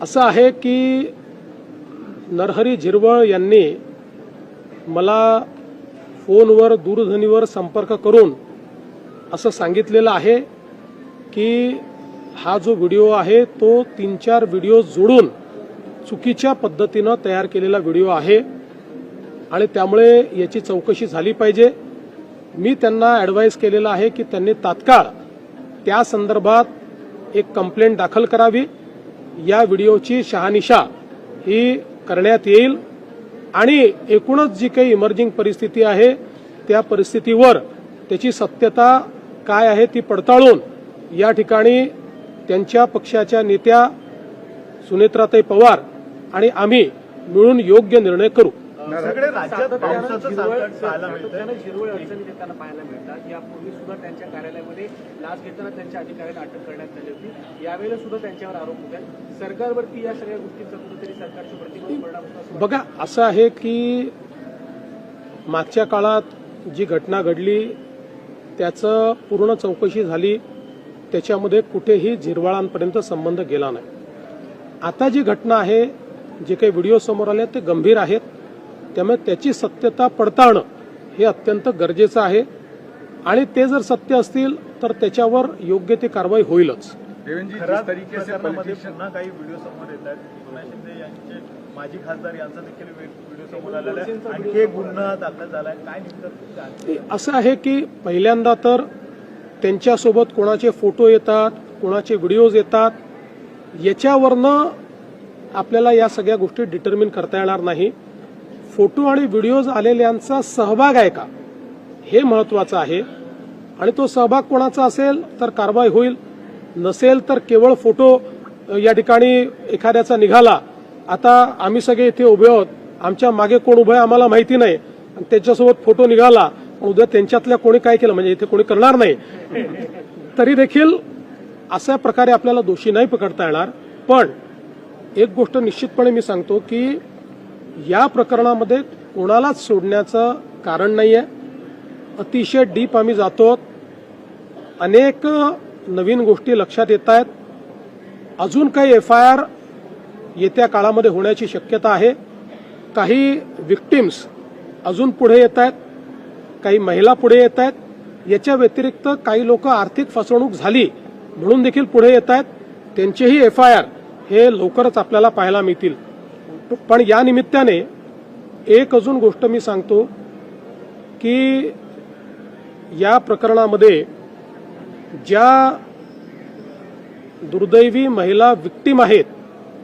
असं आहे की नरहरी झिरवळ यांनी मला फोनवर दूरध्वनीवर संपर्क करून असं सांगितलेलं आहे की हा जो व्हिडिओ आहे तो 3-4 व्हिडिओ जोडून चुकीच्या पद्धतीनं तयार केलेला व्हिडिओ आहे आणि त्यामुळे याची चौकशी झाली पाहिजे। मी त्यांना ॲडवाईस केलेलं आहे की त्यांनी तात्काळ त्या संदर्भात एक कंप्लेंट दाखल करावी। या व्हिडिओची शहानिशा ही करण्यात येईल आणि एकूणच जी काही इमर्जिंग परिस्थिती आहे त्या परिस्थितीवर त्याची सत्यता काय आहे ती पडताळून या ठिकाणी त्यांच्या पक्षाच्या नेत्या सुनेत्राताई पवार आणि आम्ही मिळून योग्य निर्णय करू। सगळे राज्यात पावसाचं संकट पाहायला मिळतं। झिरवळ अडचणी देताना पाहायला मिळतात। यापूर्वी सुद्धा त्यांच्या कार्यालयामध्ये लाच घेताना त्यांच्या अधिकाऱ्यांना अटक करण्यात आली होती। यावेळेला सुद्धा त्यांच्यावर आरोप होत आहेत। सरकारवरती या सगळ्या गोष्टींचा कुठेतरी सरकारच्या प्रतिबंध परिणाम होतो। बघा, असं आहे की मागच्या काळात जी घटना घडली त्याचं पूर्ण चौकशी झाली, त्याच्यामध्ये कुठेही झिरवाळांपर्यंत संबंध गेला नाही। आता जी घटना आहे, जे काही व्हिडिओ समोर आले ते गंभीर आहेत, त्यामुळे त्याची सत्यता पडताळणं हे अत्यंत गरजेचं आहे आणि ते जर सत्य असतील तर त्याच्यावर योग्य ती कारवाई होईलच। पुन्हा काही व्हिडिओ समोर येत आहेत। एकनाथ शिंदे यांचे माजी खासदार यांचा देखील व्हिडिओ समोर आलेला आहे। आणखी एक गुन्हा दाखल झालाय। काय नेमकं असं आहे की पहिल्यांदा तर त्यांच्यासोबत कोणाचे फोटो येतात, कोणाचे व्हिडिओज येतात, याच्यावरनं आपल्याला या सगळ्या गोष्टी डिटर्मिन करता येणार नाही। फोटो आणि व्हिडिओज आलेल्यांचा सहभाग आहे का हे महत्वाचं आहे आणि तो सहभाग कोणाचा असेल तर कारवाई होईल, नसेल तर केवळ फोटो या ठिकाणी एखाद्याचा निघाला, आता आम्ही सगळे इथे उभे आहोत, आमच्या मागे कोण उभं आहे आम्हाला माहिती नाही आणि त्याच्यासोबत फोटो निघाला, उद्या त्यांच्यातल्या कोणी काय केलं म्हणजे इथे कोणी करणार नाही, तरी देखील अशा प्रकारे आपल्याला दोषी नाही पकडता येणार। पण एक गोष्ट निश्चितपणे मी सांगतो की या प्रकरणामध्ये कोणालाच सोडण्याचं कारण नाहीये। अतिशय डीप आम्ही जातो, अनेक नवीन गोष्टी लक्षात येत आहेत। अजून काही FIR येत्या काळामध्ये होण्याची शक्यता आहे। काही विक्टिम्स अजून पुढे येत आहेत, काही महिला पुढे येत आहेत। याच्या व्यतिरिक्त काही लोक आर्थिक फसवणूक झाली म्हणून देखील पुढे येत आहेत, त्यांचेही FIR हे लवकरच आपल्याला पाहायला मिळतील। पण या निमित्ताने एक अजून गोष्ट मी सांगतो की या प्रकरणामध्ये ज्या दुर्दैवी महिला विक्टिम आहेत